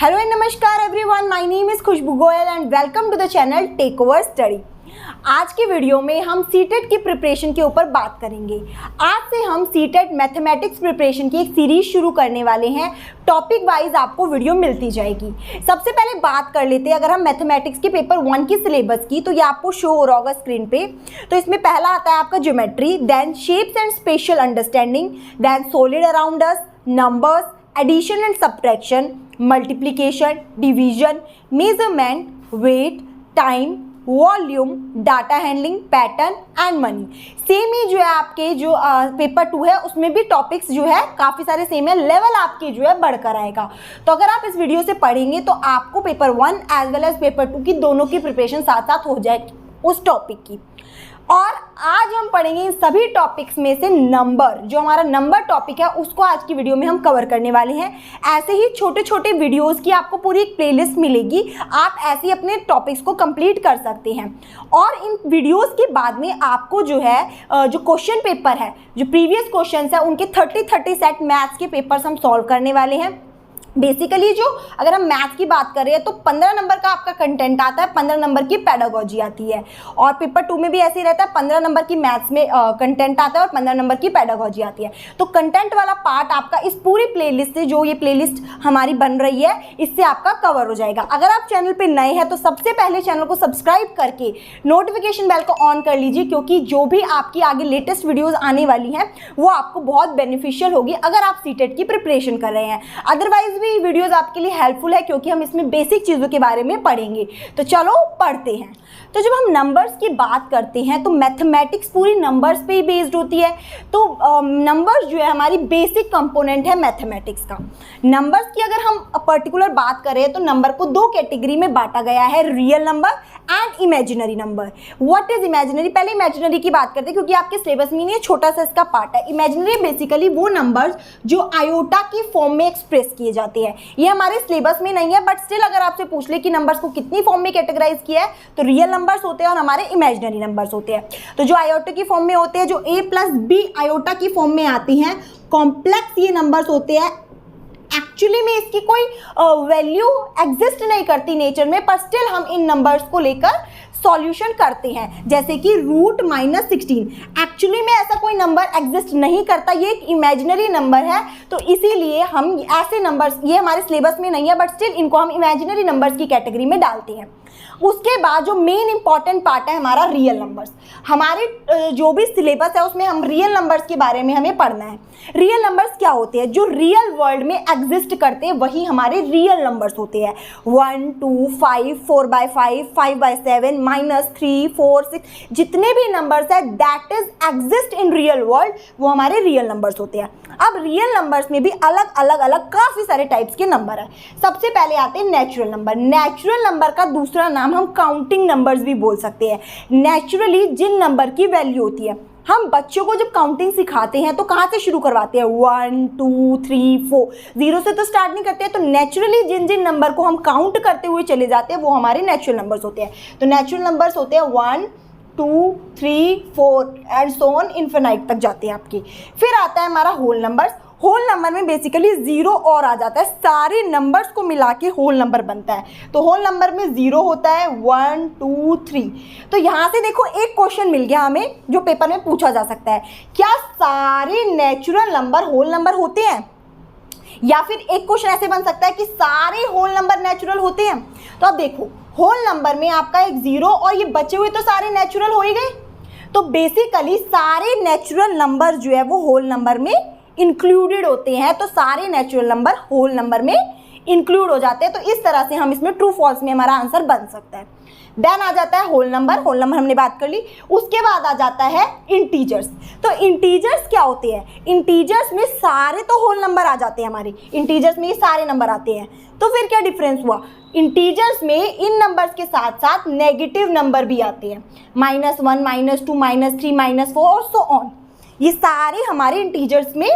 Hello and नमस्कार everyone, my name is Khushboo Goyal and welcome to the channel take over study. आज की video में हम सीटेट की प्रिपरेशन के ऊपर बात करेंगे। आज से हम सीटेट मैथमेटिक्स प्रिपरेशन की एक सीरीज शुरू करने वाले हैं। टॉपिक वाइज आपको वीडियो मिलती जाएगी। सबसे पहले बात कर लेते हैं अगर हम मैथमेटिक्स के पेपर 1 की सिलेबस की, तो ये आपको शो हो रहा होगा स्क्रीन पे। तो इसमें पहला आता है आपका geometry, then shapes and spatial understanding, then solid around us, numbers, addition and subtraction, multiplication, division, measurement, weight, time, volume, data handling, pattern and money. Same ही जो है आपके जो पेपर 2 है उसमें भी टॉपिक्स जो है काफ़ी सारे सेम है, लेवल आपके जो है बढ़कर आएगा। तो अगर आप इस वीडियो से पढ़ेंगे तो आपको paper 1 as well as paper 2 की दोनों की प्रिपरेशन साथ साथ हो जाएगी उस टॉपिक की। और आज हम पढ़ेंगे इन सभी टॉपिक्स में से नंबर, जो हमारा नंबर टॉपिक है उसको आज की वीडियो में हम कवर करने वाले हैं। ऐसे ही छोटे छोटे वीडियोस की आपको पूरी एक प्लेलिस्ट मिलेगी, आप ऐसे ही अपने टॉपिक्स को कंप्लीट कर सकते हैं। और इन वीडियोस के बाद में आपको जो है जो क्वेश्चन पेपर है, जो प्रीवियस क्वेश्चन है उनके 30 सेट मैथ्स के पेपर्स हम सॉल्व करने वाले हैं। बेसिकली जो अगर हम मैथ्स की बात कर रहे हैं तो 15 नंबर का आपका कंटेंट आता है, 15 नंबर की पेडागोजी आती है। और पेपर 2 में भी ऐसे ही रहता है, 15 नंबर की मैथ्स में कंटेंट आता है और 15 नंबर की पेडागोजी आती है। तो कंटेंट वाला पार्ट आपका इस पूरी प्लेलिस्ट से, जो ये प्लेलिस्ट हमारी बन रही है, इससे आपका कवर हो जाएगा। अगर आप चैनल पे नए हैं तो सबसे पहले चैनल को सब्सक्राइब करके नोटिफिकेशन बेल को ऑन कर लीजिए, क्योंकि जो भी आपकी आगे लेटेस्ट वीडियोज़ आने वाली हैं वो आपको बहुत बेनिफिशियल होगी अगर आप सीटेट की प्रिपरेशन कर रहे हैं। अदरवाइज भी वीडियोस आपके लिए हेल्पफुल है, क्योंकि हम इसमें बेसिक चीज़ों के बारे में पढ़ेंगे। तो चलो पढ़ते हैं। तो जब हम नंबर्स की बात करते हैं तो मैथमेटिक्स पूरी नंबर्स पे ही बेस्ड होती है। तो नंबर्स जो है हमारी बेसिक कंपोनेंट है मैथमेटिक्स का। नंबर्स की अगर हम पर्टिकुलर बात करें तो नंबर को 2 कैटेगरी में बांटा गया है, real number and imaginary number. What is imaginary? पहले इमेजिनरी की बात करते हैं, क्योंकि आपके सिलेबस में नहीं, छोटा सा इसका पार्ट है। इमेजिनरी बेसिकली वो नंबर्स जो आयोटा की फॉर्म में एक्सप्रेस किए जाते हैं। ये हमारे सिलेबस में नहीं है, बट स्टिल अगर आपसे पूछ ले कि नंबर्स को कितनी फॉर्म में कैटेगराइज किया है, तो रियल नंबर्स होते हैं और हमारे इमेजिनरी नंबर्स होते हैं। तो जो आयोटा की फॉर्म में होते हैं, जो a + b आयोटा की फॉर्म में आती हैं, कॉम्प्लेक्स ये नंबर्स होते हैं। एक्चुअली में इसकी कोई वैल्यू एग्जिस्ट नहीं करती नेचर में, पर स्टिल हम इन नंबर्स को लेकर सॉल्यूशन करते हैं। जैसे कि √-16, एक्चुअली में ऐसा कोई नंबर एग्जिस्ट नहीं करता, ये एक इमेजिनरी नंबर है। तो इसीलिए हम ऐसे नंबर्स, ये हमारे सिलेबस में नहीं है, बट स्टिल इनको हम इमेजिनरी नंबर्स की कैटेगरी में डालते हैं। उसके बाद जो मेन इंपॉर्टेंट पार्ट है हमारा रियल नंबर्स। हमारे जो भी सिलेबस है उसमें हम रियल नंबर्स के बारे में हमें पढ़ना है। रियल नंबर्स क्या होते हैं? जो रियल वर्ल्ड में एग्जिस्ट करते हैं वही हमारे रियल नंबर्स होते हैं। 1, 2, 5, 4/5, 5/7, -3, 4, 6, जितने भी नंबर्स है that is exist in real world, वो हमारे रियल नंबर्स होते हैं। अब रियल नंबर्स में भी अलग अलग काफ़ी सारे टाइप्स के नंबर है। सबसे पहले आते हैं नेचुरल नंबर। नेचुरल नंबर का दूसरा नाम हम काउंटिंग नंबर्स भी बोल सकते हैं। नेचुरली जिन नंबर की वैल्यू होती है, हम बच्चों को जब काउंटिंग सिखाते हैं तो कहाँ से शुरू करवाते हैं? 1, 2, 3, 4, 0 से तो स्टार्ट नहीं करते हैं। तो नेचुरली जिन जिन नंबर को हम काउंट करते हुए चले जाते हैं वो हमारे नेचुरल नंबर्स होते हैं। तो नेचुरल नंबर्स होते हैं 1, 2, 3, 4 एंड सो ऑन, इन्फिनाइट तक जाते हैं आपकी। फिर आता है हमारा होल नंबर्स। होल नंबर में बेसिकली 0 और आ जाता है, सारे नंबर्स को मिला के होल नंबर बनता है। तो होल नंबर में 0 होता है, 1, 2, 3। तो यहाँ से देखो एक क्वेश्चन मिल गया हमें जो पेपर में पूछा जा सकता है, क्या सारे नेचुरल नंबर होल नंबर होते हैं? या फिर एक क्वेश्चन ऐसे बन सकता है कि सारे होल नंबर नेचुरल होते हैं। तो अब देखो, होल नंबर में आपका एक 0 और ये बचे हुए तो सारे नेचुरल हो ही गए। तो बेसिकली सारे नेचुरल नंबर जो है वो होल नंबर में इंक्लूडेड होते हैं। तो सारे नेचुरल नंबर होल नंबर में इंक्लूड हो जाते हैं। तो इस तरह से हम इसमें ट्रू फॉल्स में हमारा आंसर बन सकता है। देन आ जाता है होल नंबर। होल नंबर हमने बात कर ली। उसके बाद आ जाता है इंटीजर्स। तो इंटीजर्स क्या होते हैं? इंटीजर्स में सारे तो होल नंबर आ जाते हैं, हमारे इंटीजर्स में ये सारे नंबर आते हैं। तो फिर क्या डिफरेंस हुआ? इंटीजर्स में इन नंबर्स के साथ साथ नेगेटिव नंबर भी आते हैं, -1, -2, -3, -4 और सो ऑन। ये सारे हमारे इंटीजर्स में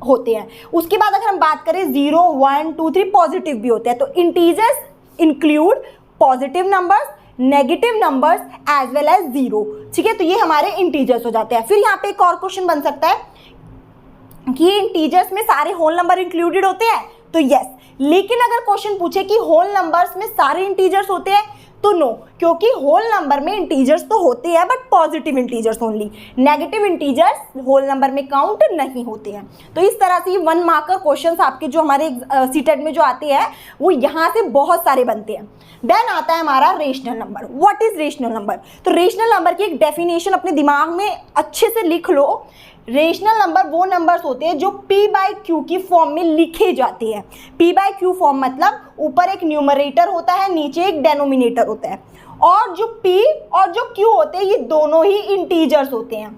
होते हैं। उसके बाद अगर हम बात करें 0, 1, 2, 3 पॉजिटिव भी होते हैं। तो integers include positive numbers, negative numbers as well as 0। ठीक है, तो ये हमारे इंटीजर्स हो जाते हैं। फिर यहाँ पे एक और क्वेश्चन बन सकता है कि इंटीजर्स में सारे होल नंबर इंक्लूडेड होते हैं। तो यस। लेकिन अगर क्वेश्चन पूछे कि होल नंबर्स में सारे इंटीजर्स होते हैं तो नो, क्योंकि होल नंबर में इंटीजर्स तो होते हैं but positive integers only, negative integers whole number में काउंट नहीं होते हैं। तो इस तरह से 1 मार्कर क्वेश्चंस आपके जो हमारे सीटेट में जो आते हैं वो यहाँ से बहुत सारे बनते हैं। देन आता है हमारा rational number. What is rational number? तो रेशनल नंबर की एक डेफिनेशन अपने दिमाग में अच्छे से लिख लो। रेशनल नंबर वो नंबर्स होते हैं जो p बाई क्यू की फॉर्म में लिखे जाते हैं। p बाई क्यू फॉर्म मतलब ऊपर एक न्यूमरेटर होता है, नीचे एक डेनोमिनेटर होता है, और जो p और जो q होते हैं ये दोनों ही इंटीजर्स होते हैं।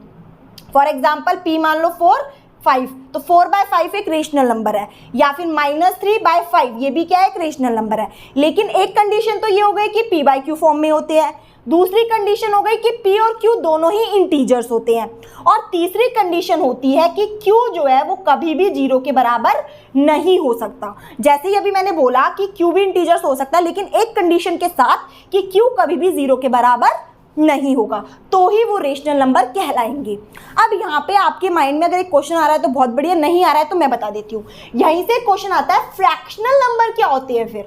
फॉर एग्जाम्पल p मान लो 4, 5, तो 4/5 एक रेशनल नंबर है, या फिर -3/5 ये भी क्या है, एक रेशनल नंबर है। लेकिन एक कंडीशन तो ये हो गई कि p बाई क्यू फॉर्म में होते हैं, दूसरी कंडीशन हो गई कि p और q दोनों ही इंटीजर्स होते हैं, और तीसरी कंडीशन होती है कि q जो है वो कभी भी 0 के बराबर नहीं हो सकता। जैसे ही अभी मैंने बोला कि q भी इंटीजर्स हो सकता है, लेकिन एक कंडीशन के साथ कि q कभी भी 0 के बराबर नहीं होगा, तो ही वो रेशनल नंबर कहलाएंगे। अब यहाँ पे आपके माइंड में अगर एक क्वेश्चन आ रहा है तो बहुत बढ़िया, नहीं आ रहा है तो मैं बता देती हूँ। यहीं से क्वेश्चन आता है फ्रैक्शनल नंबर क्या होते हैं। फिर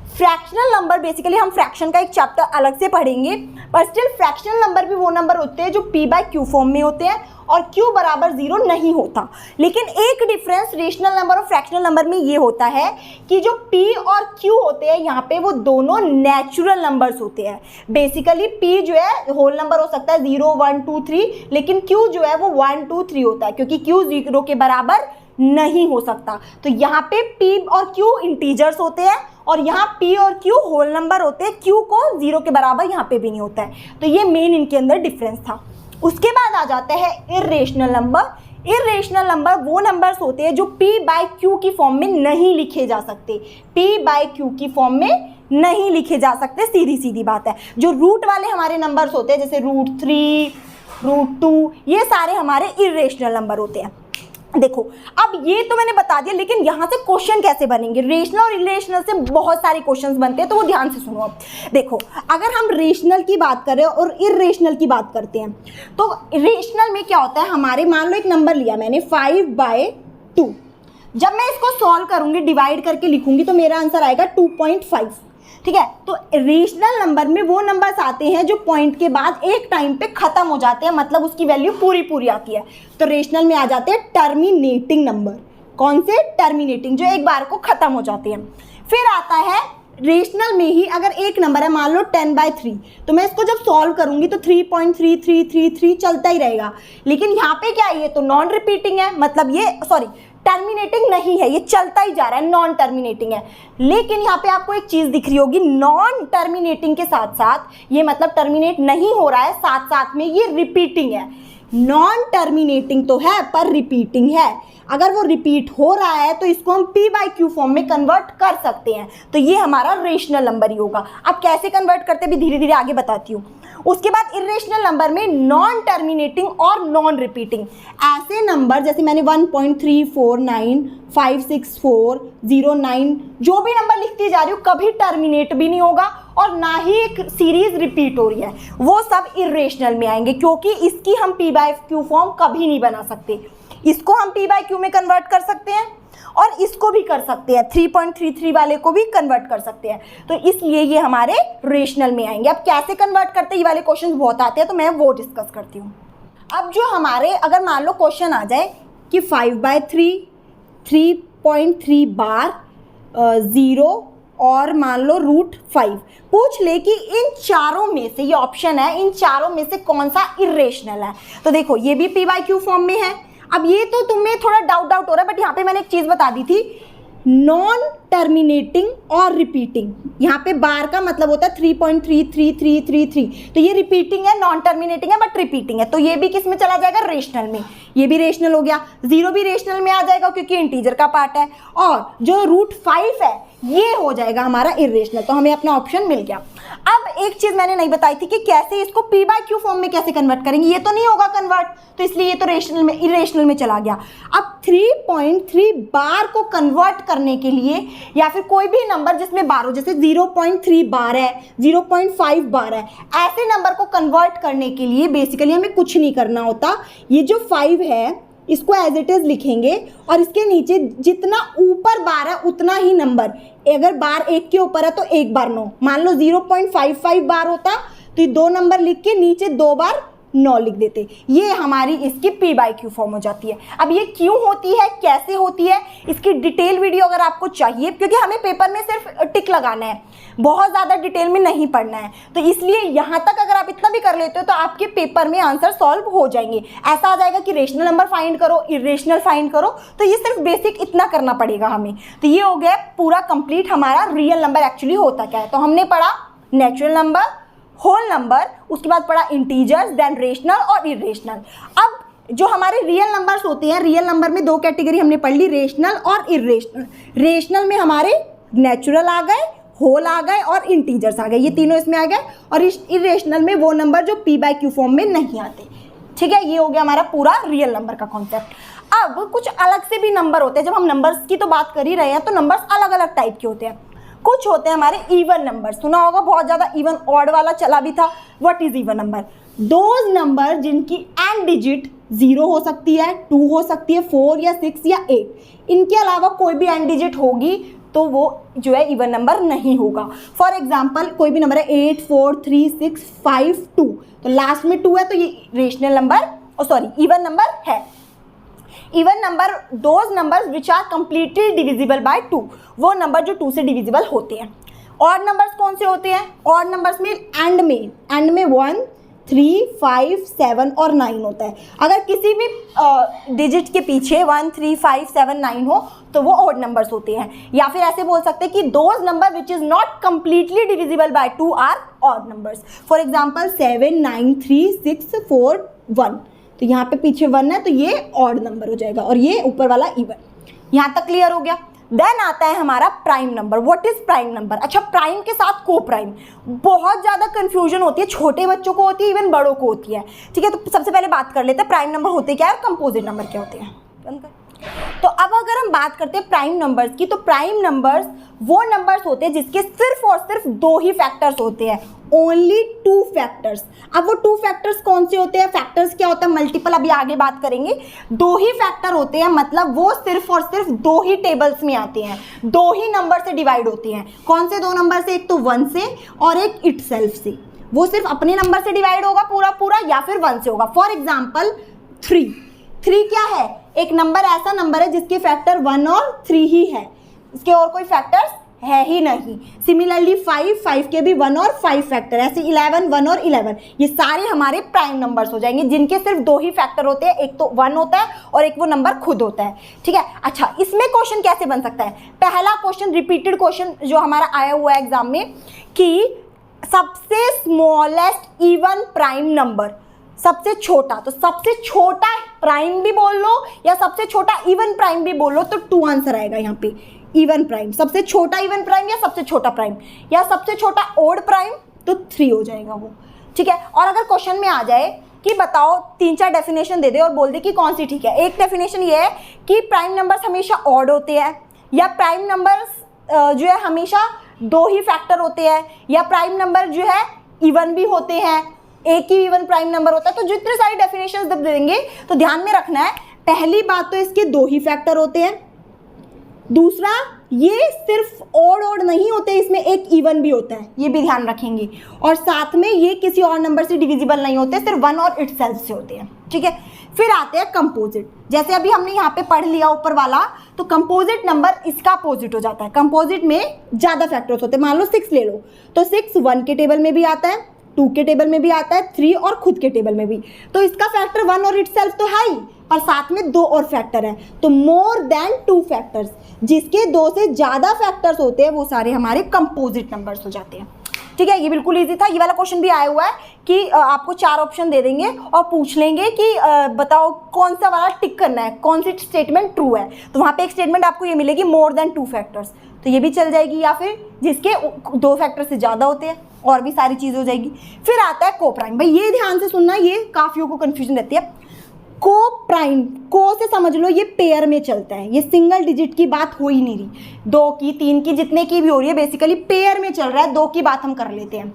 फ्रैक्शनल नंबर बेसिकली हम फ्रैक्शन का एक चैप्टर अलग से पढ़ेंगे, पर स्टिल फ्रैक्शनल नंबर भी वो नंबर होते हैं जो p बाई क्यू फॉर्म में होते हैं और q बराबर 0 नहीं होता। लेकिन एक डिफरेंस रेशनल नंबर और फ्रैक्शनल नंबर में ये होता है कि जो p और q होते हैं यहाँ पे वो दोनों नेचुरल नंबर्स होते हैं। बेसिकली p जो है होल नंबर हो सकता है 0, 1, 2, 3, लेकिन q जो है वो 1, 2, 3 होता है, क्योंकि q 0 के बराबर नहीं हो सकता। तो यहाँ पे p और q इंटीजर्स होते हैं और यहाँ p और q होल नंबर होते हैं, q को 0 के बराबर यहाँ पे भी नहीं होता है। तो ये मेन इनके अंदर डिफरेंस था। उसके बाद आ जाता है इर्रेशनल नंबर। इर्रेशनल नंबर वो नंबर्स होते हैं जो p बाई q की फॉर्म में नहीं लिखे जा सकते, p बाई q की फॉर्म में नहीं लिखे जा सकते, सीधी सीधी बात है। जो रूट वाले हमारे नंबर्स होते हैं जैसे √3, √2, ये सारे हमारे इर्रेशनल नंबर होते हैं। देखो अब ये तो मैंने बता दिया, लेकिन यहाँ से क्वेश्चन कैसे बनेंगे? रेशनल और इरेशनल से बहुत सारे क्वेश्चंस बनते हैं, तो वो ध्यान से सुनो। अब देखो, अगर हम रेशनल की बात करें और इरेशनल की बात करते हैं, तो रेशनल में क्या होता है, हमारे मान लो एक नंबर लिया मैंने 5/2, जब मैं इसको सॉल्व करूंगी, डिवाइड करके लिखूंगी, तो मेरा आंसर आएगा 2.5। ठीक है, तो रेशनल नंबर में वो नंबर्स आते हैं जो पॉइंट के बाद एक टाइम पे खत्म हो जाते हैं, मतलब उसकी वैल्यू पूरी पूरी आती है। तो रेशनल में आ जाते हैं टर्मिनेटिंग नंबर। कौन से? टर्मिनेटिंग, जो एक बार को खत्म हो जाते हैं। फिर आता है रेशनल में ही अगर एक नंबर है मान लो 10/3, तो मैं इसको जब सॉल्व करूंगी तो 3.3333 चलता ही रहेगा। लेकिन यहाँ पे क्या है, ये तो नॉन रिपीटिंग है, मतलब ये टर्मिनेटिंग नहीं है, ये चलता ही जा रहा है, नॉन टर्मिनेटिंग है। लेकिन यहाँ पे आपको एक चीज दिख रही होगी, नॉन टर्मिनेटिंग के साथ साथ ये मतलब टर्मिनेट नहीं हो रहा है, साथ साथ में ये रिपीटिंग है। नॉन टर्मिनेटिंग तो है पर रिपीटिंग है। अगर वो रिपीट हो रहा है तो इसको हम p बाई क्यू फॉर्म में कन्वर्ट कर सकते हैं, तो ये हमारा रेशनल नंबर ही होगा। अब कैसे कन्वर्ट करते भी धीरे धीरे आगे बताती हूँ। उसके बाद इरेशनल नंबर में नॉन टर्मिनेटिंग और नॉन रिपीटिंग ऐसे नंबर, जैसे मैंने 1.349, 56409 जो भी नंबर लिखती जा रही हूँ, कभी टर्मिनेट भी नहीं होगा और ना ही एक सीरीज रिपीट हो रही है, वो सब इरेशनल में आएंगे, क्योंकि इसकी हम p बाई क्यू फॉर्म कभी नहीं बना सकते। इसको हम p बाई क्यू में कन्वर्ट कर सकते हैं और इसको भी कर सकते हैं, 3.33 वाले को भी कन्वर्ट कर सकते हैं, तो इसलिए ये हमारे रेशनल में आएंगे। अब कैसे कन्वर्ट करते हैं, ये वाले क्वेश्चन बहुत आते हैं, तो मैं वो डिस्कस करती हूँ। अब जो हमारे अगर मान लो क्वेश्चन आ जाए कि 5/3, 3.3 बार, 0 और मान लो √5, पूछ ले कि इन चारों में से, ये ऑप्शन है, इन चारों में से कौन सा इरेशनल है। तो देखो ये भी p बाई क्यू फॉर्म में है। अब ये तो तुम्हें थोड़ा डाउट हो रहा है, बट यहाँ पे मैंने एक चीज बता दी थी, नॉन टर्मिनेटिंग और रिपीटिंग। यहाँ पे बार का मतलब होता है 3.33333, तो ये रिपीटिंग है, नॉन टर्मिनेटिंग है बट रिपीटिंग है, तो ये भी किस में चला जाएगा, रेशनल में। ये भी रेशनल हो गया, 0 भी रेशनल में आ जाएगा क्योंकि इंटीजर का पार्ट है, और जो √5 है ये हो जाएगा हमारा इरेशनल। तो हमें अपना ऑप्शन मिल गया। अब एक चीज मैंने नहीं बताई थी कि कैसे इसको p बाई क्यू फॉर्म में कैसे कन्वर्ट करेंगे, ये तो नहीं होगा कन्वर्ट, तो इसलिए ये तो रेशनल में, इरेशनल में चला गया। अब 3.3 बार को कन्वर्ट करने के लिए, या फिर कोई भी नंबर जिसमें बार हो, जैसे 0.3 बार है, 0.5 बार है, ऐसे नंबर को कन्वर्ट करने के लिए बेसिकली हमें कुछ नहीं करना होता। ये जो 5 है इसको एज इट इज लिखेंगे और इसके नीचे जितना ऊपर बार है उतना ही नंबर, अगर बार 1 के ऊपर है तो 1 बार 9, मान लो 0.55 बार होता तो ये 2 नंबर लिख के नीचे 2 बार 9 लिख देते। ये हमारी इसकी P/Q फॉर्म हो जाती है। अब ये क्यों होती है, कैसे होती है, इसकी डिटेल वीडियो अगर आपको चाहिए, क्योंकि हमें पेपर में सिर्फ टिक लगाना है, बहुत ज़्यादा डिटेल में नहीं पढ़ना है, तो इसलिए यहाँ तक अगर आप इतना भी कर लेते हो तो आपके पेपर में आंसर सॉल्व हो जाएंगे। ऐसा आ जाएगा कि रेशनल नंबर फाइंड करो, इरेशनल फाइंड करो, तो ये सिर्फ बेसिक इतना करना पड़ेगा हमें। तो ये हो गया पूरा कंप्लीट हमारा रियल नंबर एक्चुअली होता क्या है। तो हमने पढ़ा नेचुरल नंबर, होल नंबर, उसके बाद पढ़ा इंटीजर्स, देन रेशनल और इरेशनल। अब जो हमारे रियल नंबर्स होते हैं, रियल नंबर में 2 कैटेगरी हमने पढ़ ली, रेशनल और इरेशनल। रेशनल में हमारे नेचुरल आ गए, होल आ गए और इंटीजर्स आ गए, ये तीनों इसमें आ गए। और इरेशनल में वो नंबर जो P/Q फॉर्म में नहीं आते। ठीक है, ये हो गया हमारा पूरा रियल नंबर का कॉन्सेप्ट। अब कुछ अलग से भी नंबर होते हैं, जब हम नंबर्स की तो बात कर ही रहे हैं तो नंबर्स अलग अलग टाइप के होते हैं। कुछ होते हैं हमारे इवन नंबर, सुना होगा बहुत ज़्यादा, इवन ऑड वाला चला भी था। What is even number? Those number जिनकी एंड डिजिट 0 हो सकती है, 2 हो सकती है, 4 या 6 या 8, इनके अलावा कोई भी एंड डिजिट होगी तो वो जो है इवन नंबर नहीं होगा। फॉर एग्जाम्पल कोई भी नंबर है 8, 4, 3, 6, 5, 2, तो लास्ट में 2 है तो ये रेशनल नंबर इवन नंबर है। Even number those numbers which are completely divisible by 2, वो नंबर जो 2 से डिविजिबल होते हैं। ऑड नंबर्स कौन से होते हैं? ऑड नंबर्स में एंड में 1, 3, 5, 7 और 9 होता है। अगर किसी भी डिजिट के पीछे 1, 3, 5, 7, 9 हो तो वो ऑड नंबर्स होते हैं। या फिर ऐसे बोल सकते हैं कि those number which is not completely divisible by 2 are odd numbers. For example 7, 9, 3, 6, 4, 1, तो यहाँ पे पीछे 1 है तो ये ऑड नंबर हो जाएगा और ये ऊपर वाला इवन। यहाँ तक क्लियर हो गया। देन आता है हमारा prime number. What is prime number? अच्छा, प्राइम के साथ को प्राइम बहुत ज़्यादा कंफ्यूजन होती है, छोटे बच्चों को होती है, इवन बड़ों को होती है। ठीक है, तो सबसे पहले बात कर लेते हैं प्राइम नंबर होते क्या है, कंपोजिट नंबर क्या होते हैं। तो अब अगर हम बात करते हैं प्राइम नंबर्स की, तो प्राइम नंबर्स वो नंबर्स होते हैं जिसके सिर्फ और सिर्फ 2 ही फैक्टर्स होते हैं, ओनली 2 फैक्टर्स। अब वो 2 फैक्टर्स कौन से होते हैं? फैक्टर्स क्या होता है, मल्टीपल अभी आगे बात करेंगे। 2 ही फैक्टर होते हैं, मतलब वो सिर्फ और सिर्फ 2 ही टेबल्स में आते हैं, 2 ही नंबर से डिवाइड होते हैं। कौन से 2 नंबर से? एक तो 1 से और एक इटसेल्फ से। वो सिर्फ अपने नंबर से डिवाइड होगा पूरा या फिर 1 से होगा। फॉर एग्जाम्पल 3 क्या है? एक नंबर ऐसा नंबर है जिसके फैक्टर 1 और 3 ही है, इसके और कोई फैक्टर्स है ही नहीं। सिमिलरली 5 के भी 1 और 5 फैक्टर, ऐसे 11, 1 और 11, ये सारे हमारे प्राइम नंबर्स हो जाएंगे जिनके सिर्फ 2 ही फैक्टर होते हैं, एक तो 1 होता है और एक वो नंबर खुद होता है। ठीक है, अच्छा इसमें क्वेश्चन कैसे बन सकता है? पहला क्वेश्चन, रिपीटेड क्वेश्चन जो हमारा आया हुआ है एग्जाम में, कि सबसे स्मॉलेस्ट इवन प्राइम नंबर, सबसे छोटा, तो सबसे छोटा प्राइम भी बोल लो या सबसे छोटा इवन प्राइम भी बोल लो, तो 2 आंसर आएगा यहाँ पे। इवन प्राइम, सबसे छोटा इवन प्राइम या सबसे छोटा प्राइम, या सबसे छोटा ओड प्राइम, तो 3 हो जाएगा वो। ठीक है, और अगर क्वेश्चन में आ जाए कि बताओ 3-4 डेफिनेशन दे दे और बोल दे कि कौन सी ठीक है। एक डेफिनेशन ये है कि प्राइम नंबर्स हमेशा ऑड होते हैं, या प्राइम नंबर्स जो है हमेशा 2 ही फैक्टर होते हैं, या प्राइम नंबर जो है इवन भी होते हैं, एक ही इवन प्राइम नंबर होता है। तो जितने सारी डेफिनेशन जब देंगे तो ध्यान में रखना है, पहली बात तो इसके 2 ही फैक्टर होते हैं, दूसरा ये सिर्फ ओड नहीं होते, इसमें एक इवन भी होता है, ये भी ध्यान रखेंगे, और साथ में ये किसी और नंबर से डिविजिबल नहीं होते, सिर्फ 1 और इटसेल्फ से होते हैं। ठीक है, फिर आते हैं कंपोजिट। जैसे अभी हमने यहाँ पे पढ़ लिया ऊपर वाला, तो कंपोजिट नंबर इसका अपोजिट हो जाता है। कंपोजिट में ज़्यादा फैक्टर्स होते हैं, मान लो 6 ले लो, तो 6 1 के टेबल में भी आता है, 2 के टेबल में भी आता है, 3 और खुद के टेबल में भी, तो इसका फैक्टर 1 और इटसेल्फ तो है ही, और साथ में 2 और फैक्टर है, तो मोर देन 2 फैक्टर्स, जिसके 2 से ज़्यादा फैक्टर्स होते हैं वो सारे हमारे कंपोजिट नंबर्स हो जाते हैं। ठीक है, ये बिल्कुल इजी था। ये वाला क्वेश्चन भी आया हुआ है कि आपको 4 ऑप्शन दे देंगे और पूछ लेंगे कि बताओ कौन सा वाला टिक करना है, कौन सी स्टेटमेंट ट्रू है, तो वहाँ पे एक स्टेटमेंट आपको ये मिलेगी मोर देन 2 फैक्टर्स, तो ये भी चल जाएगी, या फिर जिसके 2 फैक्टर से ज़्यादा होते हैं, और भी सारी चीज़ हो जाएगी। फिर आता है को प्राइम। भाई ये ध्यान से सुनना, ये काफियों को कन्फ्यूजन रहती है। को प्राइम, को से समझ लो ये पेयर में चलता है, ये सिंगल डिजिट की बात हो ही नहीं रही, 2 की 3 की जितने की भी हो रही है, बेसिकली पेयर में चल रहा है, 2 की बात हम कर लेते हैं।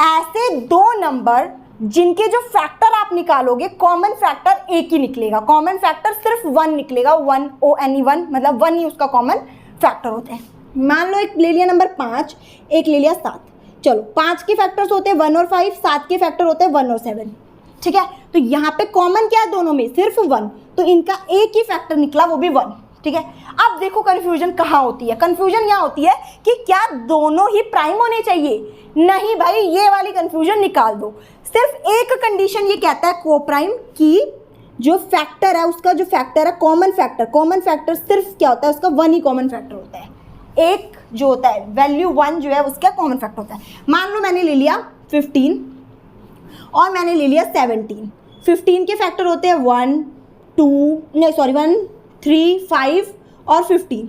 ऐसे 2 नंबर जिनके जो फैक्टर आप निकालोगे कॉमन फैक्टर एक ही निकलेगा, कॉमन फैक्टर सिर्फ 1 निकलेगा, 1 ONE1 मतलब 1 ही उसका कॉमन फैक्टर होता है। मान लो एक ले लिया नंबर 5, एक ले लिया 7, चलो 5 के फैक्टर्स होते हैं 1 और 5, 7 के फैक्टर होते हैं 1 और 7, ठीक है। तो यहाँ पे कॉमन क्या है दोनों में, सिर्फ 1, तो इनका एक ही फैक्टर निकला, वो भी 1, ठीक है। अब देखो कन्फ्यूजन कहाँ होती है, कन्फ्यूजन यहाँ होती है कि क्या दोनों ही प्राइम होने चाहिए। नहीं भाई, ये वाली कन्फ्यूजन निकाल दो। सिर्फ एक कंडीशन ये कहता है को प्राइम की जो फैक्टर है उसका जो फैक्टर है कॉमन फैक्टर सिर्फ क्या होता है, उसका 1 ही कॉमन फैक्टर होता है। एक जो होता है वैल्यू 1 जो है उसका कॉमन फैक्टर होता है। मान लो मैंने ले लिया 15 और मैंने ले लिया 17। 15 के फैक्टर होते हैं 1 3 5 और 15।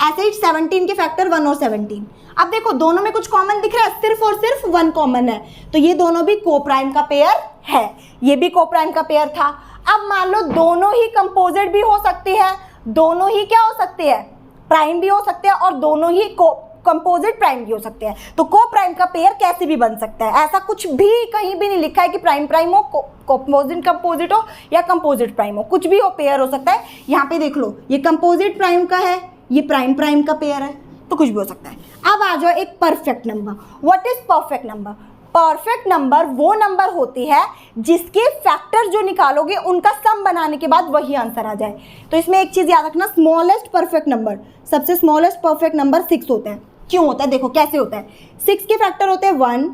ऐसे ही 17 के फैक्टर 1 और 17। अब देखो दोनों में कुछ कॉमन दिख रहा है, सिर्फ और सिर्फ 1 कॉमन है, तो ये दोनों भी कोप्राइम का पेयर है, ये भी कोप्राइम का पेयर था। अब मान लो दोनों ही कंपोजिट भी हो सकती है, दोनों ही क्या हो सकते हैं, प्राइम भी हो सकते हैं और दोनों ही कंपोजिट प्राइम भी हो सकते हैं। तो को प्राइम का पेयर कैसे भी बन सकता है, ऐसा कुछ भी कहीं भी नहीं लिखा है कि प्राइम प्राइम हो, कंपोजिट हो या कंपोजिट प्राइम हो, कुछ भी हो पेयर हो सकता है। यहाँ पे देख लो ये कंपोजिट प्राइम का है, ये प्राइम का पेयर है, तो कुछ भी हो सकता है। अब आ जाओ एक perfect number. What is perfect number? Perfect number वो नंबर होती है जिसके फैक्टर जो निकालोगे उनका सम बनाने के बाद वही आंसर आ जाए। तो इसमें एक चीज याद रखना, स्मॉलेस्ट परफेक्ट नंबर, सबसे स्मॉलेस्ट परफेक्ट नंबर 6 होता है। क्यों होता है, देखो कैसे होता है। 6 के फैक्टर होते हैं 1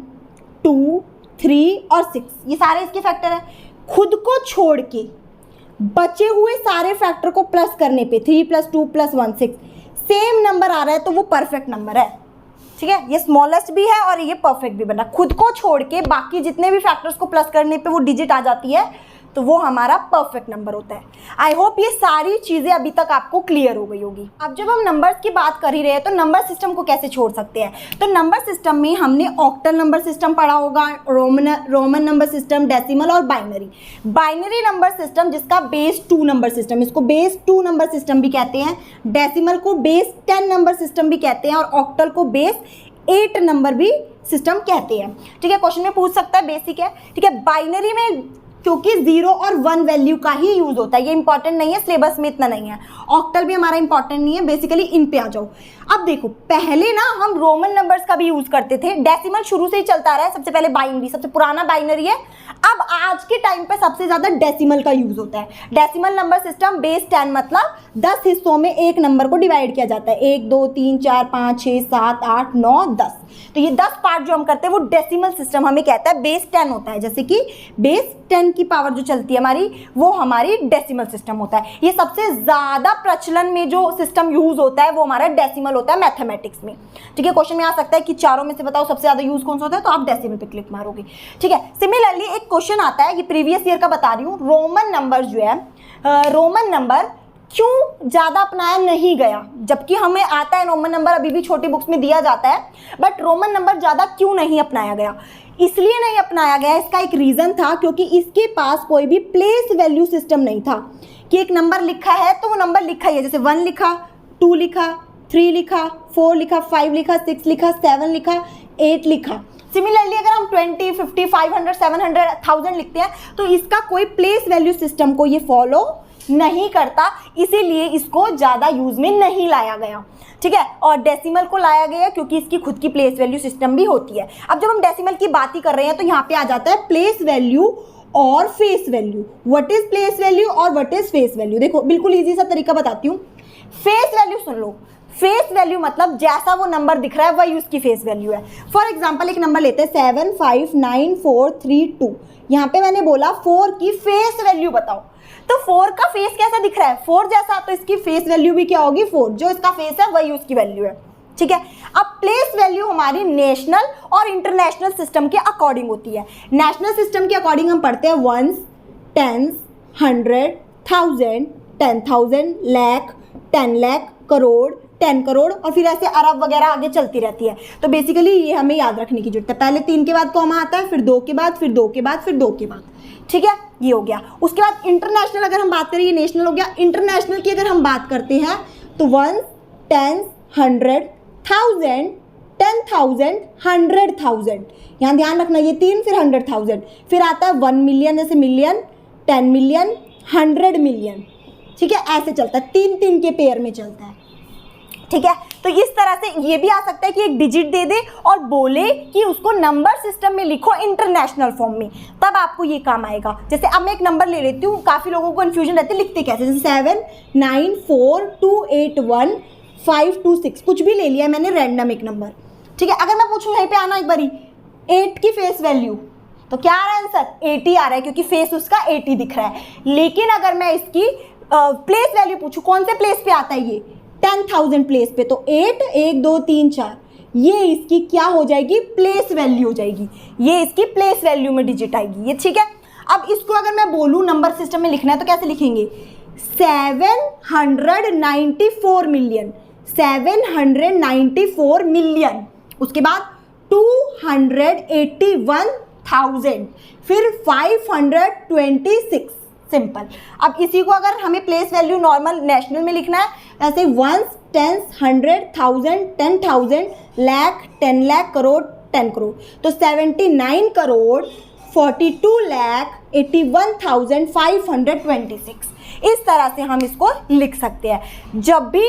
2 3 और 6, ये सारे इसके फैक्टर है। खुद को छोड़ के बचे हुए सारे फैक्टर को प्लस करने पे 3 + 2 + 1 6 सेम नंबर आ रहा है, तो वो परफेक्ट नंबर है, ठीक है। ये स्मॉलेस्ट भी है और ये परफेक्ट भी बना। खुद को छोड़ के बाकी जितने भी फैक्टर्स को प्लस करने पे वो डिजिट आ जाती है, तो वो हमारा परफेक्ट नंबर होता है। आई होप ये सारी चीज़ें अभी तक आपको क्लियर हो गई होगी। अब जब हम नंबर्स की बात कर ही रहे हैं तो नंबर सिस्टम को कैसे छोड़ सकते हैं। तो नंबर सिस्टम में हमने ऑक्टल नंबर सिस्टम पढ़ा होगा, रोमन नंबर सिस्टम, डेसिमल और बाइनरी नंबर सिस्टम जिसका बेस 2 नंबर सिस्टम, इसको बेस 2 नंबर सिस्टम भी कहते हैं। डेसिमल को बेस 10 नंबर सिस्टम भी कहते हैं और ऑक्टल को बेस 8 नंबर भी सिस्टम कहते हैं, ठीक है। क्वेश्चन में पूछ सकता है, बेसिक है, ठीक है। बाइनरी में क्योंकि 0 और 1 वैल्यू का ही यूज होता है, ये इंपॉर्टेंट नहीं है, सिलेबस में इतना नहीं है। ऑक्टल भी हमारा इंपॉर्टेंट नहीं है, बेसिकली इन पे आ जाओ। अब देखो पहले ना हम रोमन नंबर्स का भी यूज करते थे, डेसिमल शुरू से ही चलता रहा है, सबसे पहले बाइनरी, सबसे पुराना बाइनरी है। अब आज के टाइम पे सबसे ज्यादा डेसिमल का यूज होता है। डेसिमल नंबर सिस्टम बेस 10 मतलब 10 हिस्सों में एक नंबर को डिवाइड किया जाता है, 1 2 3 4 5 6 7 8 9 10। तो ये 10 पार्ट जो हम करते हैं वो डेसिमल सिस्टम हमें कहता है, बेस 10 होता है। जैसे कि बेस 10 की पावर जो चलती है हमारी, वो हमारी डेसिमल सिस्टम होता है। ये सबसे ज्यादा प्रचलन में जो सिस्टम यूज होता है वो हमारा डेसिमल होता है मैथमेटिक्स में, ठीक है। क्वेश्चन में आ सकता है कि चारों में से बताओ सबसे ज्यादा यूज कौन सा होता है, तो आप डेसिमल पे क्लिक मारोगे, ठीक है। सिमिलरली एक क्वेश्चन आता है, ये प्रीवियस ईयर का बता रही हूँ, रोमन नंबर जो है, रोमन नंबर क्यों ज़्यादा अपनाया नहीं गया, जबकि हमें आता है रोमन नंबर, अभी भी छोटी बुक्स में दिया जाता है, बट रोमन नंबर ज़्यादा क्यों नहीं अपनाया गया? इसलिए नहीं अपनाया गया, इसका एक रीज़न था क्योंकि इसके पास कोई भी प्लेस वैल्यू सिस्टम नहीं था कि एक नंबर लिखा है तो वो नंबर लिखा ही है, जैसे 1 लिखा, 2 लिखा, 3 लिखा, 4 लिखा, 5 लिखा, 6 लिखा, 7 लिखा, 8 लिखा। सिमिलरली अगर हम 20 50 500 700 1000 लिखते हैं तो इसका कोई प्लेस वैल्यू सिस्टम को ये फॉलो नहीं करता, इसीलिए इसको ज़्यादा यूज में नहीं लाया गया, ठीक है। और डेसिमल को लाया गया क्योंकि इसकी खुद की प्लेस वैल्यू सिस्टम भी होती है। अब जब हम डेसिमल की बात ही कर रहे हैं तो यहाँ पे आ जाता है प्लेस वैल्यू और face value. What is place value और व्हाट इज फेस वैल्यू? देखो बिल्कुल ईजी सा तरीका बताती हूँ। फेस वैल्यू सुन लो, फेस वैल्यू मतलब जैसा वो नंबर दिख रहा है वही उसकी फेस वैल्यू है। फॉर एग्जाम्पल एक नंबर लेते हैं 7 5 9 4 3 2, यहाँ पे मैंने बोला 4 की फेस वैल्यू बताओ, तो 4 का फेस कैसा दिख रहा है, 4 जैसा, तो इसकी फेस वैल्यू भी क्या होगी 4, जो इसका फेस है वही उसकी वैल्यू है, ठीक है। अब प्लेस वैल्यू हमारी नेशनल और इंटरनेशनल सिस्टम के अकॉर्डिंग होती है। नेशनल सिस्टम के अकॉर्डिंग हम पढ़ते हैं 1s 10s 100 1000 10,000 लाख 10 लाख करोड़ 10 करोड़ और फिर ऐसे अरब वगैरह आगे चलती रहती है। तो बेसिकली ये हमें याद रखने की जरूरत है, पहले 3 के बाद कॉमा आता है, फिर 2 के बाद, फिर 2 के बाद, फिर 2 के बाद, ठीक है, ये हो गया। उसके बाद इंटरनेशनल अगर हम बात करें, ये नेशनल हो गया। इंटरनेशनल की अगर हम बात करते हैं तो 1s 10s 100 1000 10,000, 100,000, यहाँ ध्यान रखना ये 3, फिर 100,000, फिर आता है 1 मिलियन, जैसे मिलियन, 10 मिलियन, 100 मिलियन, ठीक है, ऐसे चलता है, 3-3 के पेयर में चलता है, ठीक है। तो इस तरह से ये भी आ सकता है कि एक डिजिट दे दे और बोले कि उसको नंबर सिस्टम में लिखो इंटरनेशनल फॉर्म में, तब आपको ये काम आएगा। जैसे अब मैं एक नंबर ले लेती हूँ, काफ़ी लोगों को कन्फ्यूजन रहती है लिखते कैसे, जैसे 7, 9, 4, 2, 8, 1, 5, 2, 6, कुछ भी ले लिया है मैंने रैंडम एक नंबर, ठीक है। अगर मैं पूछूँ यहीं पे आना एक बारी 8 की फेस वैल्यू, तो क्या आ रहा है आंसर, 80 आ रहा है, क्योंकि फेस उसका 80 दिख रहा है। लेकिन अगर मैं इसकी प्लेस वैल्यू पूछूँ, कौन से प्लेस पे आता है ये, 10,000 प्लेस पे, तो 8, 1, 2, 3, 4, ये इसकी क्या हो जाएगी, प्लेस वैल्यू हो जाएगी, ये इसकी प्लेस वैल्यू में डिजिट आएगी ये, ठीक है। अब इसको अगर मैं बोलूँ नंबर सिस्टम में लिखना है तो कैसे लिखेंगे, 794 मिलियन, 794 मिलियन, उसके बाद 281,000, फिर 526, सिंपल। अब इसी को अगर हमें प्लेस वैल्यू नॉर्मल नेशनल में लिखना है, ऐसे 1, 10, 100, 1000, 10,000, लाख, 10 लाख, करोड़, 10 करोड़, तो 79 करोड़ 42,81,526, इस तरह से हम इसको लिख सकते हैं। जब भी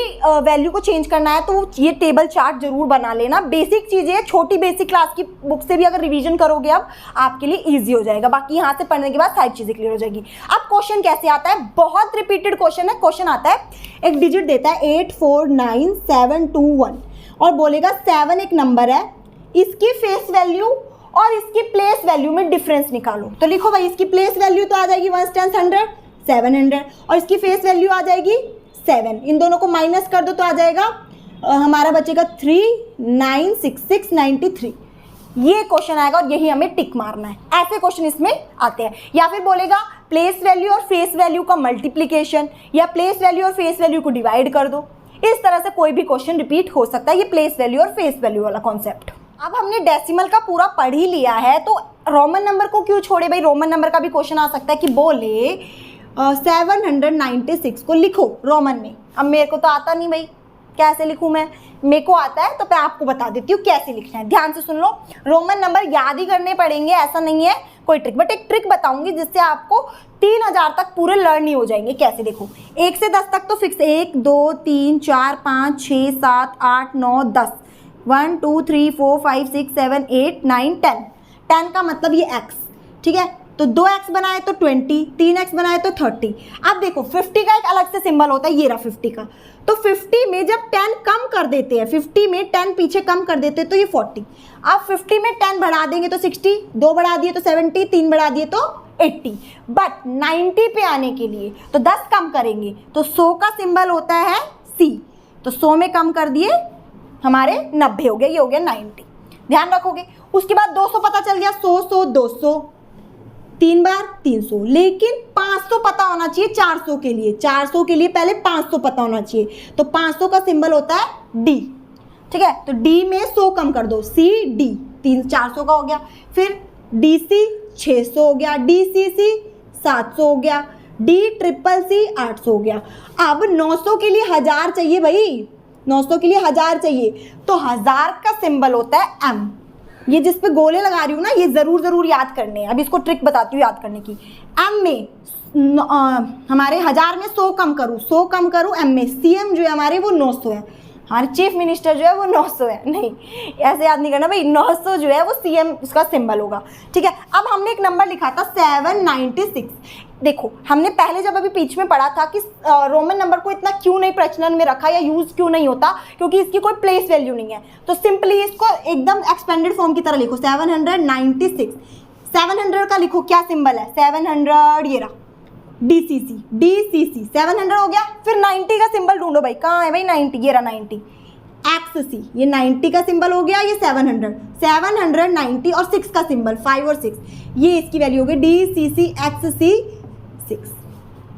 वैल्यू को चेंज करना है तो ये टेबल चार्ट जरूर बना लेना, बेसिक चीज़ें, छोटी बेसिक क्लास की बुक से भी अगर रिवीजन करोगे अब आपके लिए इजी हो जाएगा, बाकी यहाँ से पढ़ने के बाद सारी चीज़ें क्लियर हो जाएगी। अब क्वेश्चन कैसे आता है, बहुत रिपीटेड क्वेश्चन है। क्वेश्चन आता है, एक डिजिट देता है 849,721 और बोलेगा 7 एक नंबर है, इसकी फेस वैल्यू और इसकी प्लेस वैल्यू में डिफरेंस निकालो। तो लिखो भाई, इसकी प्लेस वैल्यू तो आ जाएगी 1, 10, 100, 700, और इसकी फेस वैल्यू आ जाएगी 7, इन दोनों को माइनस कर दो तो आ जाएगा हमारा बचेगा 3,966,93। ये क्वेश्चन आएगा और यही हमें टिक मारना है। ऐसे क्वेश्चन इसमें आते हैं। या फिर बोलेगा प्लेस वैल्यू और फेस वैल्यू का मल्टीप्लीकेशन, या प्लेस वैल्यू और फेस वैल्यू को डिवाइड कर दो। इस तरह से कोई भी क्वेश्चन रिपीट हो सकता है, ये प्लेस वैल्यू और फेस वैल्यू वाला कॉन्सेप्ट। अब हमने डेसिमल का पूरा पढ़ ही लिया है, तो रोमन नंबर को क्यों छोड़े भाई। रोमन नंबर का भी क्वेश्चन आ सकता है कि बोले 796 को लिखो रोमन में। अब मेरे को तो आता नहीं भाई, कैसे लिखूं मैं, मेरे को आता है तो मैं आपको बता देती हूँ कैसे लिखना है। ध्यान से सुन लो, रोमन नंबर याद ही करने पड़ेंगे, ऐसा नहीं है कोई ट्रिक, बट एक ट्रिक बताऊंगी जिससे आपको 3000 तक पूरे लर्न ही हो जाएंगे। कैसे देखो, 1 से 10 तक तो फिक्स, 1, 2, 3, 4, 5, 6, 7, 8, 9, 10, 1, 2, 3, 4, 5, 6, 7, 8, 9, 10। 10 का मतलब ये x, ठीक है, तो 2x बनाए तो 20, 3x बनाए तो 30। अब देखो 50 का एक अलग से सिंबल होता है, ये रहा 50 का, तो 50 में जब 10 कम कर देते हैं, 50 में 10 पीछे कम कर देते हैं तो ये 40। अब 50 में 10 बढ़ा देंगे तो 60, 2 बढ़ा दिए तो 70, 3 बढ़ा दिए तो 80। बट 90 पे आने के लिए तो 10 कम करेंगे, तो 100 का सिंबल होता है C, तो 100 में कम कर दिए हमारे 90 हो गया, ये हो गया 90। ध्यान रखोगे। उसके बाद 200 पता चल गया, 100, 100, 200, 3 बार 300, लेकिन 500 पता होना चाहिए 400 के लिए। 400 के लिए पहले 500 पता होना चाहिए, तो 500 का सिंबल होता है D, ठीक है, तो D में 100 कम कर दो, CD, 400 का हो गया। फिर DC 600 हो गया, DCC 700 हो गया, DCCC 800 हो गया। अब 900 के लिए 1000 चाहिए भाई, 900 के लिए 1000 चाहिए, तो 1000 का सिंबल होता है M। ये जिस पे गोले लगा रही हूँ ना, ये जरूर याद करने हैं। अब इसको ट्रिक बताती हूँ याद करने की। M में हमारे 1000 में 100 कम करूँ, 100 कम करूँ M में, CM जो है हमारे वो 900 है, हमारे चीफ मिनिस्टर जो है वो 900 है, नहीं ऐसे याद नहीं करना भाई, 900 जो है वो CM उसका सिंबल होगा, ठीक है। अब हमने एक नंबर लिखा था 796। देखो हमने पहले जब अभी बीच में पढ़ा था कि रोमन नंबर को इतना क्यों नहीं प्रचलन में रखा या यूज क्यों नहीं होता, क्योंकि इसकी कोई प्लेस वैल्यू नहीं है। तो सिंपली इसको एकदम एक्सपेंडेड फॉर्म की तरह लिखो, 796। 700 का लिखो क्या सिंबल है, 700, ये रहा DCC 700 हो गया। फिर 90 का सिंबल ढूंढो भाई, कहाँ है भाई 90, ये रहा 90, XC, ये 90 का सिंबल हो गया, ये 700, 790 और 6 का सिंबल, 5 और 6, ये इसकी वैल्यू हो गई DCC XC 6।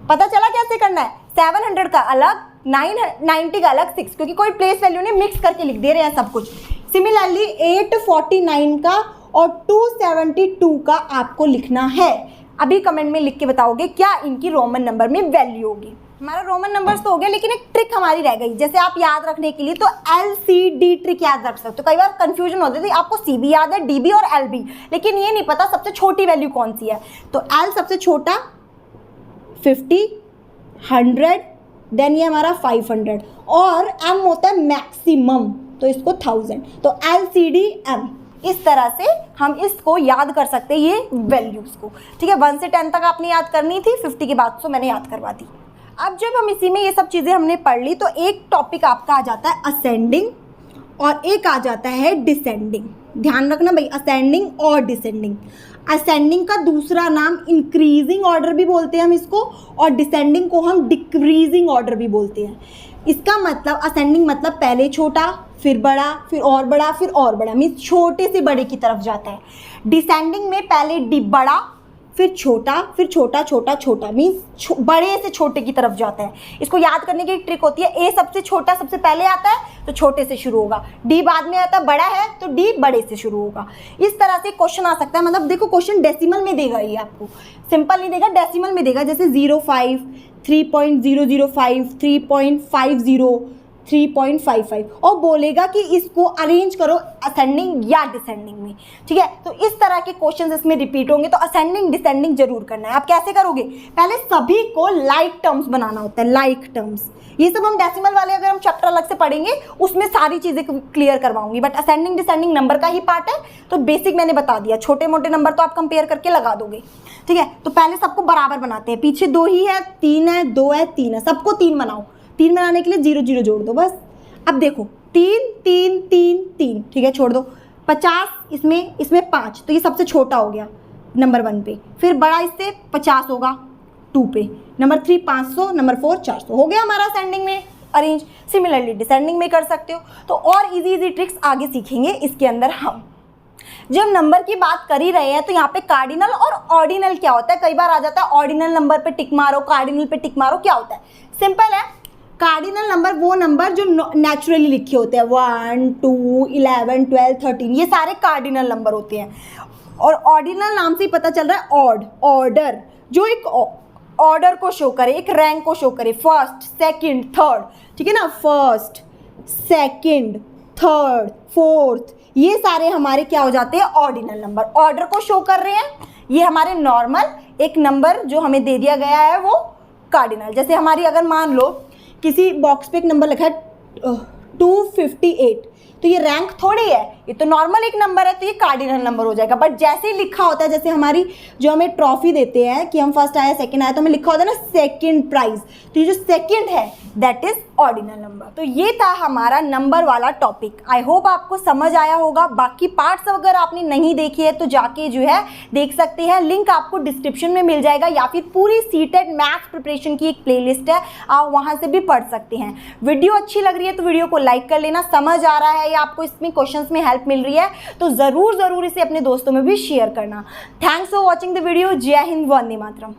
पता चला कैसे करना है, 700 का अलग, 90 का अलग, 6, क्योंकि कोई प्लेस वैल्यू नहीं, मिक्स करके लिख दे रहे हैं सब कुछ। सिमिलरली 849 का और 272 का आपको लिखना है। अभी कमेंट में लिख के बताओगे क्या इनकी रोमन नंबर में वैल्यू होगी। हमारा रोमन नंबर्स तो हो गया, लेकिन एक ट्रिक हमारी रह गई। जैसे आप याद रखने के लिए तो LCD ट्रिक याद रख सकते हो। कई बार कंफ्यूजन होती थी, आपको CB याद है, DB और LB, लेकिन ये नहीं पता सबसे छोटी वैल्यू कौन सी है। तो L सबसे छोटा 50, 100, देन ये हमारा 500, और M होता है मैक्सिमम, तो इसको 1000। तो LCD M, इस तरह से हम इसको याद कर सकते हैं, ये वैल्यूज़ को। ठीक है, 1 से 10 तक आपने याद करनी थी, 50 के बाद तो मैंने याद करवा दी। अब जब हम इसी में ये सब चीज़ें हमने पढ़ ली, तो एक टॉपिक आपका आ जाता है असेंडिंग और एक आ जाता है डिसेंडिंग। ध्यान रखना भाई, असेंडिंग और डिसेंडिंग। असेंडिंग का दूसरा नाम इंक्रीजिंग ऑर्डर भी बोलते हैं हम इसको, और डिसेंडिंग को हम डिक्रीजिंग ऑर्डर भी बोलते हैं। इसका मतलब असेंडिंग मतलब पहले छोटा, फिर बड़ा, फिर और बड़ा, फिर और बड़ा, मीन्स छोटे से बड़े की तरफ जाता है। डिसेंडिंग में पहले बड़ा, फिर छोटा, फिर छोटा छोटा छोटा, मीन्स बड़े से छोटे की तरफ जाता है। इसको याद करने की एक ट्रिक होती है, ए सबसे छोटा सबसे पहले आता है तो छोटे से शुरू होगा, डी बाद में आता है, बड़ा है तो डी बड़े से शुरू होगा। इस तरह से क्वेश्चन आ सकता है। मतलब देखो, क्वेश्चन डेसिमल में देगा, ये आपको सिंपल नहीं देगा, डेसिमल में देगा। जैसे 05, 3.005, 3.50, 3.55, और बोलेगा कि इसको अरेंज करो असेंडिंग या डिसेंडिंग में। ठीक है, तो इस तरह के क्वेश्चंस इसमें रिपीट होंगे, तो असेंडिंग डिसेंडिंग जरूर करना है। आप कैसे करोगे? पहले सभी को लाइक टर्म्स बनाना होता है, लाइक टर्म्स। ये सब हम डेसिमल वाले अगर हम चैप्टर अलग से पढ़ेंगे उसमें सारी चीज़ें क्लियर करवाऊंगी, बट असेंडिंग डिसेंडिंग नंबर का ही पार्ट है, तो बेसिक मैंने बता दिया। छोटे मोटे नंबर तो आप कंपेयर करके लगा दोगे। ठीक है, तो पहले सबको बराबर बनाते हैं। पीछे 2 ही है, 3 है, 2 है, 3 है, सबको 3 बनाओ। 3 बनाने के लिए 0 0 जोड़ दो बस। अब देखो 3 3 3 3, ठीक है, छोड़ दो। 50 इसमें 5, तो ये सबसे छोटा हो गया नंबर 1 पे। फिर बड़ा इससे 50 होगा 2 पे। नंबर 3 500, नंबर 4 400, हो गया हमारा असेंडिंग में अरेंज। सिमिलरली डिसेंडिंग में कर सकते हो। तो और इजी ट्रिक्स आगे सीखेंगे इसके अंदर हम। जब नंबर की बात कर ही रहे हैं, तो यहाँ पे कार्डिनल और ऑर्डिनल क्या होता है? कई बार आ जाता है ऑर्डिनल नंबर पे टिक मारो, कार्डिनल पे टिक मारो। क्या होता है? सिंपल है, कार्डिनल नंबर वो नंबर जो नेचुरली लिखे होते हैं, 1 2 11 12 13, ये सारे कार्डिनल नंबर होते हैं। और ऑर्डिनल नाम से ही पता चल रहा है ऑड, ऑर्डर, जो एक ऑर्डर को शो करे, एक रैंक को शो करे, फर्स्ट सेकंड थर्ड। ठीक है ना, फर्स्ट सेकंड थर्ड फोर्थ, ये सारे हमारे क्या हो जाते हैं? ऑर्डिनल नंबर, ऑर्डर को शो कर रहे हैं। ये हमारे नॉर्मल एक नंबर जो हमें दे दिया गया है वो कार्डिनल। जैसे हमारी अगर मान लो किसी बॉक्स पे एक नंबर लिखा है 258, तो ये रैंक थोड़ी है, ये तो नॉर्मल एक नंबर है, तो ये कार्डिनल नंबर हो जाएगा। बट जैसे ही लिखा होता है, जैसे हमारी जो हमें ट्रॉफी देते हैं कि हम फर्स्ट आया सेकंड आया, तो हमें लिखा होता है ना सेकंड प्राइज, तो ये जो सेकंड है दैट इज ऑर्डिनल नंबर। तो ये था हमारा नंबर वाला टॉपिक। आई होप आपको समझ आया होगा। बाकी पार्ट्स अगर आपने नहीं देखी है तो जाके जो है देख सकते हैं, लिंक आपको डिस्क्रिप्शन में मिल जाएगा, या फिर पूरी सीटेट मैथ्स प्रिपरेशन की एक प्लेलिस्ट है, आप वहाँ से भी पढ़ सकते हैं। वीडियो अच्छी लग रही है तो वीडियो को लाइक कर लेना। समझ आ रहा है या आपको इसमें क्वेश्चंस में हेल्प मिल रही है तो ज़रूर इसे अपने दोस्तों में भी शेयर करना। Thanks for watching the video. जय हिंद, वंदे मातरम।